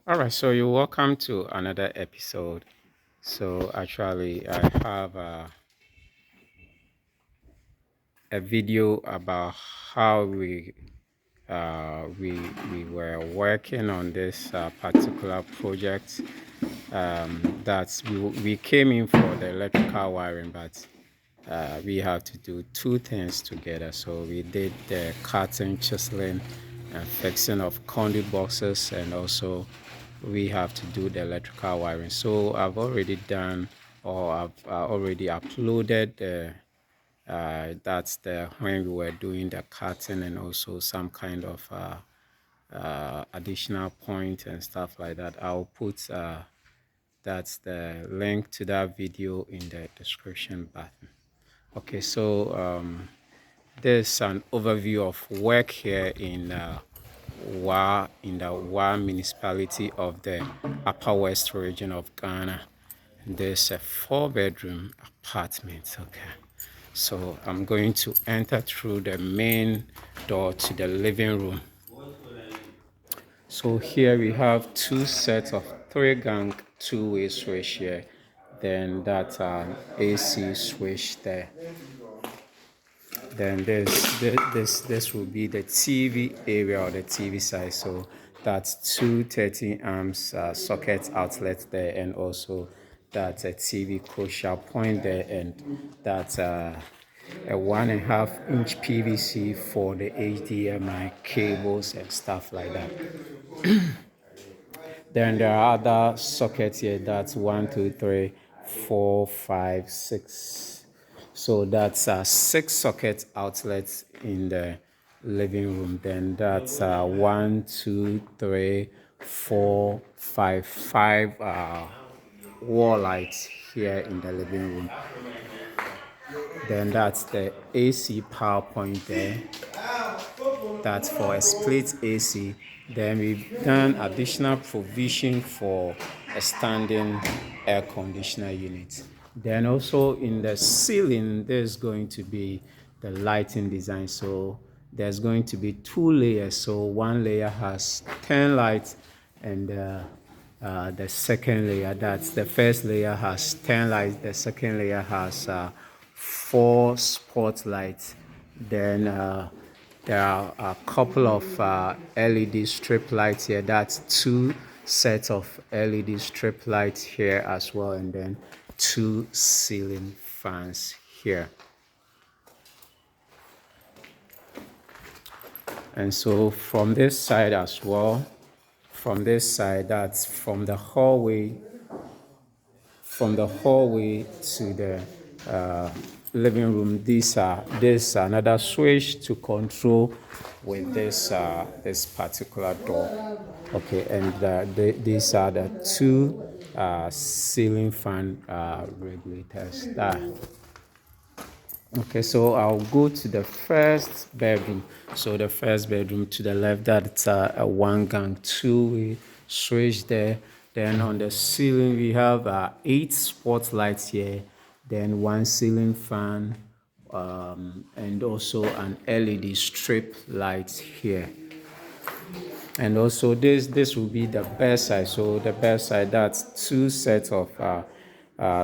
All right, so you're welcome to another episode. So actually, I have a video about how we were working on this particular project. That we came in for the electrical wiring, but we have to do two things together. So we did the cutting, chiseling, and fixing of conduit boxes, and also we have to do the electrical wiring. So I've already done, or I've already uploaded the that's the when we were doing the cutting, and also some kind of additional point and stuff like that. I'll put that's the link to that video in the description button. Okay, so there's an overview of work here in the Wa municipality of the Upper West region of Ghana. There's a 4-bedroom apartment. Okay, so I'm going to enter through the main door to the living room. So here we have two sets of 3-gang two-way switch here. Then that's an AC switch there. Then this will be the TV area or the TV side. So that's two 13 amps socket outlets there, and also that's a TV crucial point there, and that's a 1.5-inch PVC for the HDMI cables and stuff like that. Then there are other sockets here. That's 1, 2, 3, 4, 5, 6. So that's 6 socket outlets in the living room. Then that's 1, 2, 3, 4, 5, 5 wall lights here in the living room. Then that's the AC power point there. That's for a split AC. Then we've done additional provision for a standing air conditioner unit. Then also in the ceiling, there's going to be the lighting design. So there's going to be 2 layers. So one layer has 10 lights, and the second layer, that's the first layer, has 10 lights. The second layer has 4 spotlights. Then there are a couple of LED strip lights here. That's 2 sets of LED strip lights here as well, and then 2 ceiling fans here. And so from this side as well, from this side, that's from the hallway to the living room. There's another switch to control with this particular door. Okay, and these are the 2 ceiling fan regulators there. Okay, so I'll go to the first bedroom. So the first bedroom to the left, that's a 1-gang 2-way switch there. Then on the ceiling, we have 8 spotlights here. Then 1 ceiling fan, and also an LED strip light here. And also this will be the bedside. So the bedside, that's 2 sets of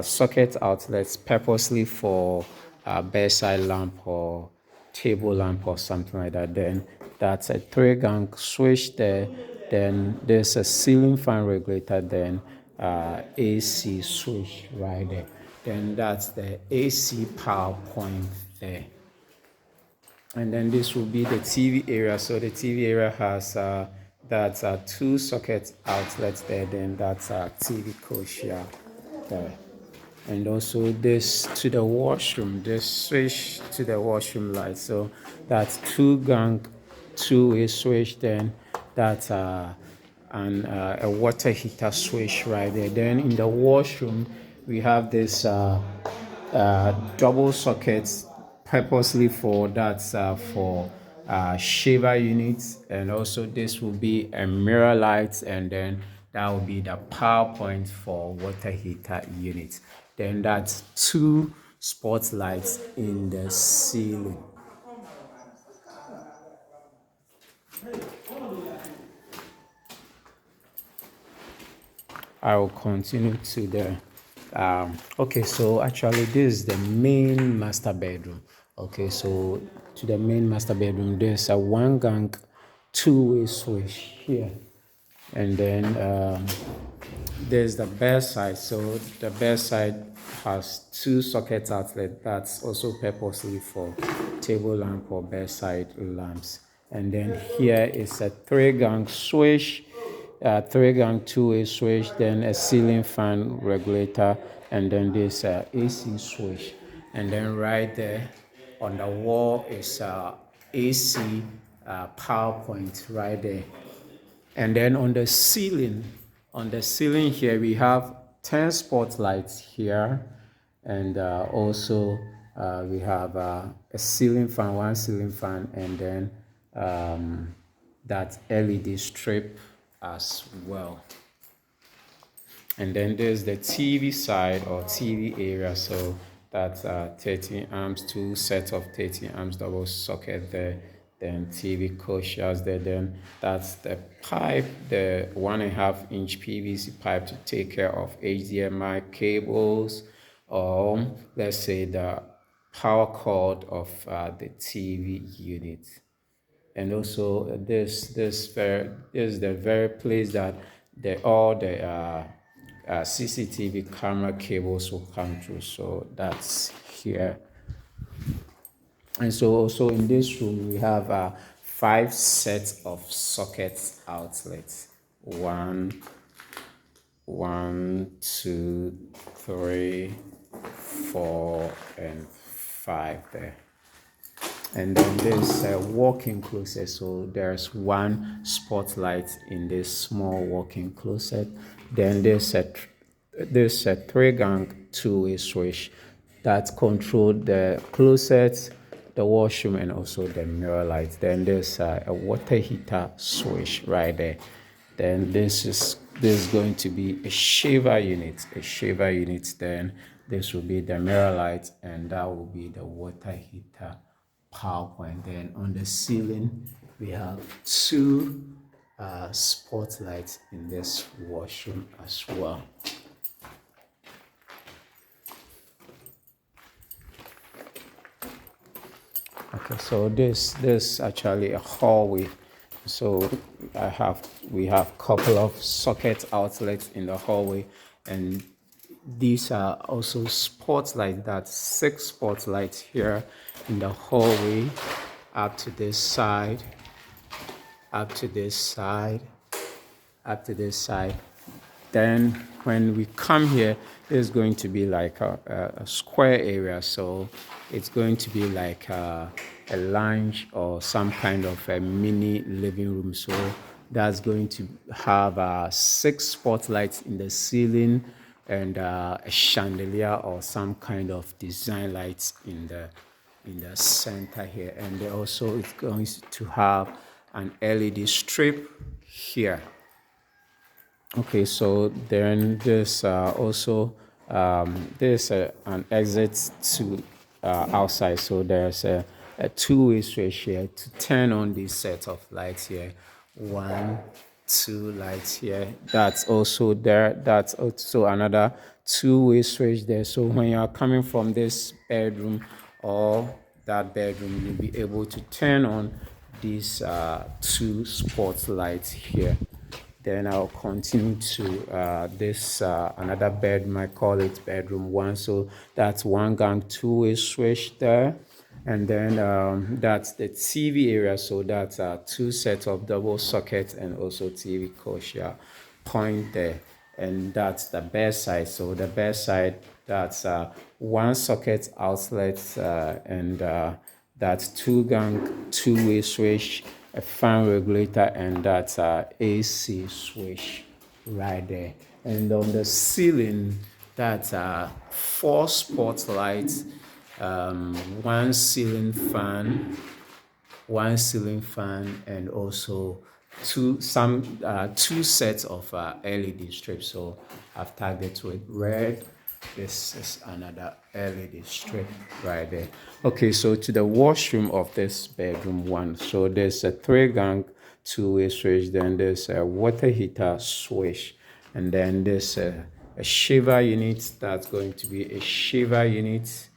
socket outlets purposely for bedside lamp or table lamp or something like that. Then that's a 3-gang switch there. Then there's a ceiling fan regulator. Then AC switch right there. Then that's the AC power point there. And then this will be the TV area. So the TV area has that's 2 socket outlets there. Then that's a TV crucial there. And also this to the washroom, this switch to the washroom light. So that's 2-gang 2-way switch. Then that's a water heater switch right there. Then in the washroom we have this double sockets purposely for that's for shaver units, and also this will be a mirror light, and then that will be the power point for water heater units. Then that's 2 spotlights in the ceiling. I will continue to the okay, so actually this is the main master bedroom. Okay, so to the main master bedroom, there's a one gang two-way switch here, and then there's the bedside. So the bedside has two socket outlets that's also purposely for table lamp or bedside lamps. And then here is a three-gang switch, three-gang two-way switch, then a ceiling fan regulator, and then this AC switch. And then right there on the wall is AC power point right there. And then on the ceiling here, we have 10 spotlights here. And also we have a ceiling fan, one ceiling fan, and then that LED strip as well. And then there's the TV side or TV area. So that's 13 amps, two sets of 13 amps double socket there. Then TV coaxials there. Then that's the pipe, the 1.5-inch PVC pipe to take care of HDMI cables, or let's say the power cord of the TV unit. And also this is the very place that all the CCTV camera cables will come through. So that's here. And so also in this room we have 5 sets of socket outlets. 1, 2, 3, 4, and 5 there. And then there's a walk-in closet. So there's one spotlight in this small walk-in closet. Then there's a three-gang two-way switch that controls the closet, the washroom, and also the mirror light. Then there's a water heater switch right there. Then this is going to be a shaver unit. Then this will be the mirror light, and that will be the water heater power point. Then on the ceiling we have 2 spotlights in this washroom as well. Okay, so this actually a hallway. So we have couple of socket outlets in the hallway, and these are also spotlights. That's 6 spotlights here in the hallway, up to this side, up to this side, up to this side. Then when we come here, there's going to be like a square area. So it's going to be like a lounge or some kind of a mini living room. So that's going to have 6 spotlights in the ceiling, and a chandelier or some kind of design lights in the center here. And also it's going to have an LED strip here. Okay, so then there's also there's an exit to outside. So there's a two-way switch here to turn on this set of lights here. 1, 2 lights here. That's also there. That's also another two-way switch there. So when you are coming from this bedroom or that bedroom, you'll be able to turn on these 2 spotlights here. Then I'll continue to this another bedroom. I call it bedroom 1. So that's 1 gang two-way switch there. And then that's the TV area. So that's 2 sets of double sockets and also TV coaxial point there. And that's the bedside. So the bedside, that's 1 socket outlet, and that's 2 gang two-way switch, a fan regulator, and that's AC switch right there. And on the ceiling, that's 4 spotlights, 1 ceiling fan, and also 2 sets of LED strips. So I've tagged it with red. This is another LED strip right there. Okay, so to the washroom of this bedroom 1. So there's a 3 gang two-way switch. Then there's a water heater switch And then there's a shaver unit. That's going to be a shaver unit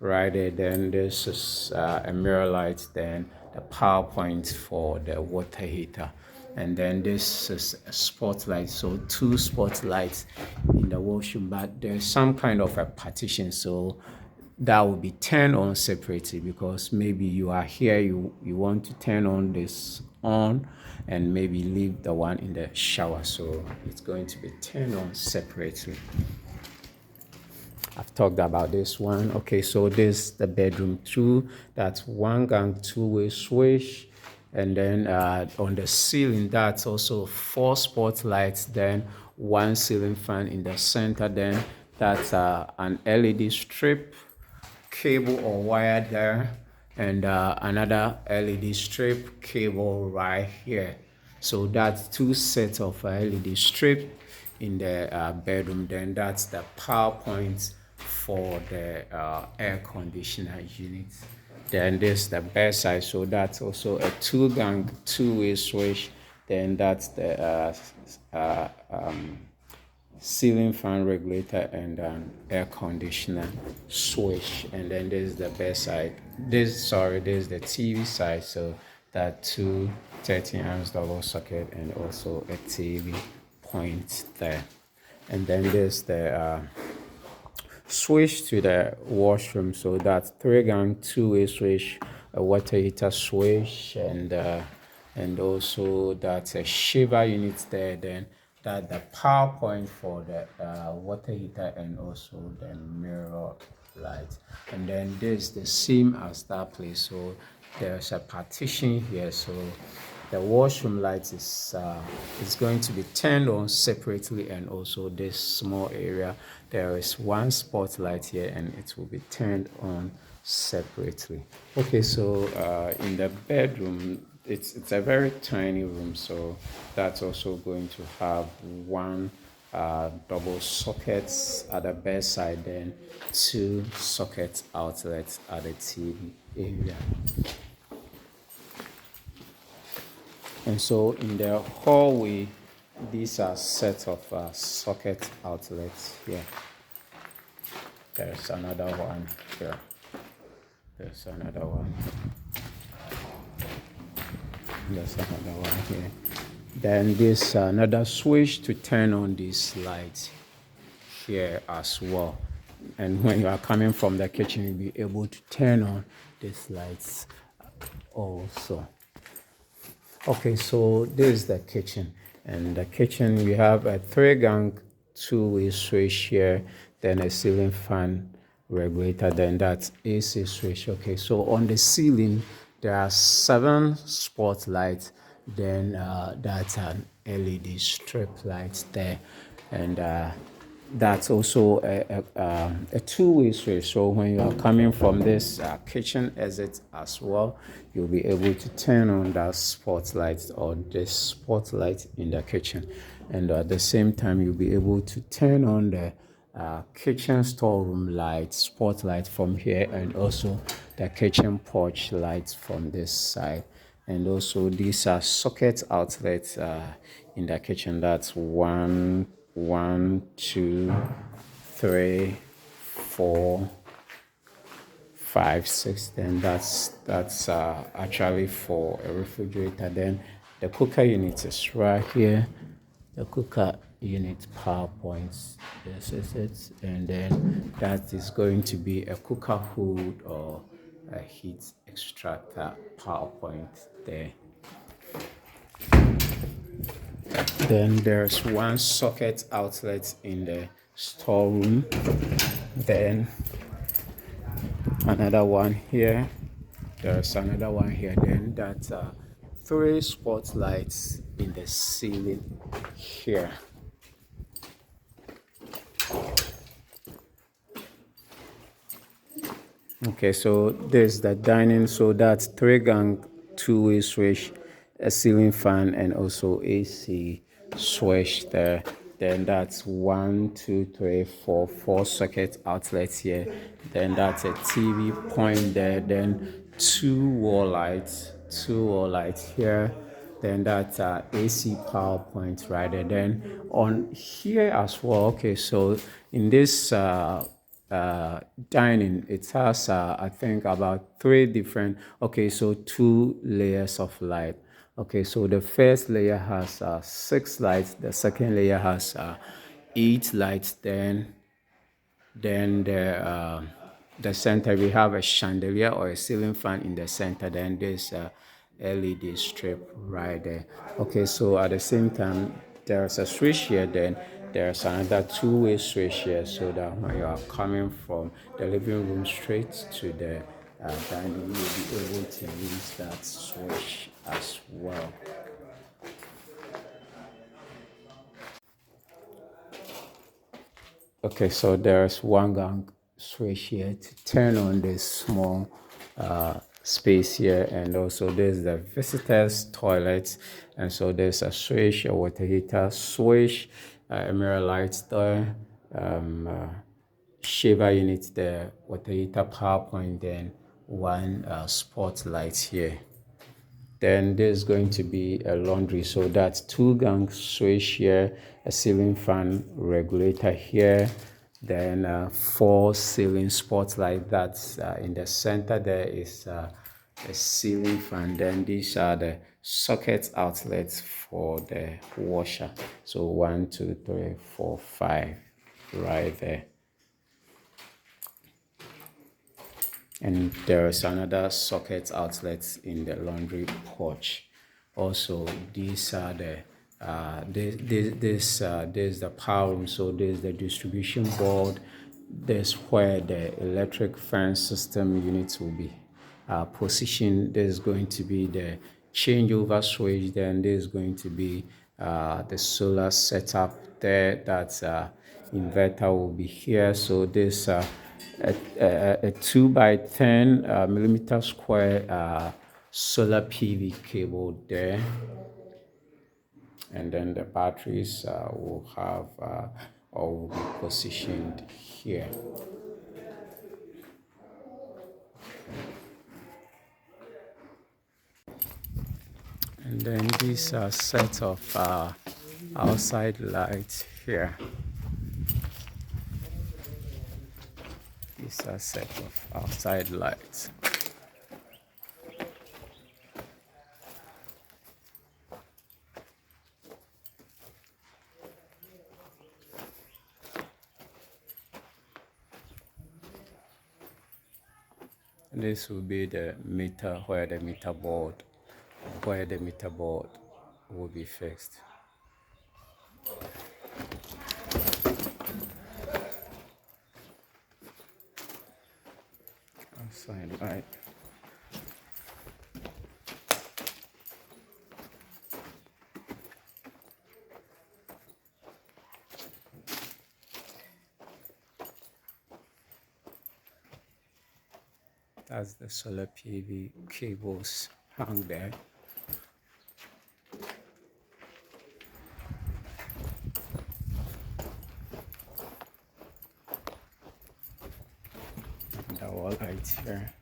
right there. Then this is a mirror light, then the power point for the water heater, and then this is a spotlight. So two spotlights in the washroom, but there's some kind of a partition, so that will be turned on separately, because maybe you are here, you want to turn on this on and maybe leave the one in the shower, so it's going to be turned on separately. I've talked about this one. Okay, so this the bedroom 2. That's one gang two-way switch. And then on the ceiling, that's also 4 spotlights, then 1 ceiling fan in the center. Then that's an LED strip, cable or wire there, and another LED strip, cable right here. So that's 2 sets of LED strip in the bedroom. Then that's the power point for the air conditioner unit. Then this the bedside, so that's also a 2-gang two-way switch. Then that's the ceiling fan regulator and air conditioner switch. And then this is the bedside. This is the TV side, so that 2 13-amp double socket and also a TV point there. And then there's the switch to the washroom, so that's 3-gang two-way switch, a water heater switch, and also that's a shaver unit there. Then that the power point for the water heater and also the mirror light. And then this the same as that place, so there's a partition here, so the washroom light is going to be turned on separately, and also this small area, there is 1 spotlight here and it will be turned on separately. Okay, so in the bedroom, it's a very tiny room, so that's also going to have 1 double sockets at the bedside, then 2 socket outlets at the TV area. And so in the hallway, these are sets of socket outlets here. There's another one here. There's another one. There's another one here. Then this another switch to turn on these lights here as well. And when you are coming from the kitchen, you'll be able to turn on these lights also. Okay, so this is the kitchen. And the kitchen, we have a 3-gang two-way switch here, then a ceiling fan regulator, then that's AC switch. Okay, so on the ceiling, there are 7 spotlights, then that's an LED strip light there. And that's also a two-way switch. So when you are coming from this kitchen exit as well, you'll be able to turn on that spotlight or this spotlight in the kitchen. And at the same time, you'll be able to turn on the kitchen storeroom light, spotlight from here, and also the kitchen porch lights from this side. And also these are socket outlets in the kitchen. That's 1, 2, 3, 4, 5, 6. Then that's actually for a refrigerator. Then the cooker unit is right here. The cooker unit power points. This is it. And then that is going to be a cooker hood or a heat extractor power point there. Then there's 1 socket outlet in the storeroom. Then another one here. There's another one here. Then that's 3 spotlights in the ceiling here. Okay, so there's the dining. So that's 3-gang two-way switch, a ceiling fan, and also AC switch there. Then that's 1, 2, 3, 4 socket outlets here. Then that's a TV point there. Then 2 wall lights here. then that's AC power point right there. Then on here as well, okay, so in this dining, it has I think about three different, okay, so two layers of light. Okay, so the first layer has 6 lights, the second layer has 8 lights, then the center we have a chandelier or a ceiling fan in the center. Then there's a LED strip right there. Okay, so at the same time there's a switch here. Then there's another two-way switch here, so that when you are coming from the living room straight to the dining, you'll be able to use that switch as well. Okay, so there's one gang switch here to turn on this small space here, and also there's the visitors toilet, and so there's a switch, a water heater switch, a mirror light there, shaver unit there, water heater, power point, then one spotlight here. Then there's going to be a laundry, so that's two gang switch here, a ceiling fan regulator here, then 4 ceiling spotlight. That's in the center. There is a ceiling fan. Then these are the socket outlets for the washer. So 1, 2, 3, 4, 5 right there. And there is another socket outlet in the laundry porch. Also, these are the there's the power room. So there's the distribution board. There's where the electric fan system units will be positioned. There's going to be the changeover switch. Then there's going to be the solar setup there. That's inverter will be here. So there's a 2 by 10 millimeter square solar PV cable there, and then the batteries will have or will be positioned here. And then these are set of outside lights here. These are set of outside lights. This will be the meter where the meter board will be fixed. Outside light. That's the solar PV cables hung there. And the wall lights here.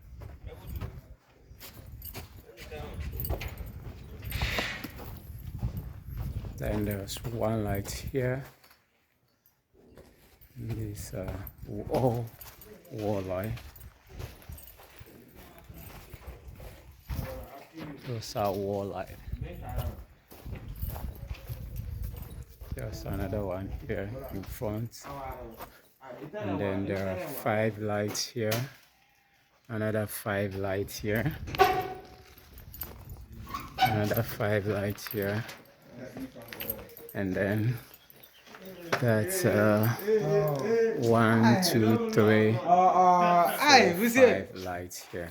Then there's one light here. This wall light. Those are wall light. There's another one here in front. And then there are 5 lights here. Another 5 lights here. Another 5 lights here. And then that's 1, 2, 3, 4, 5 lights here.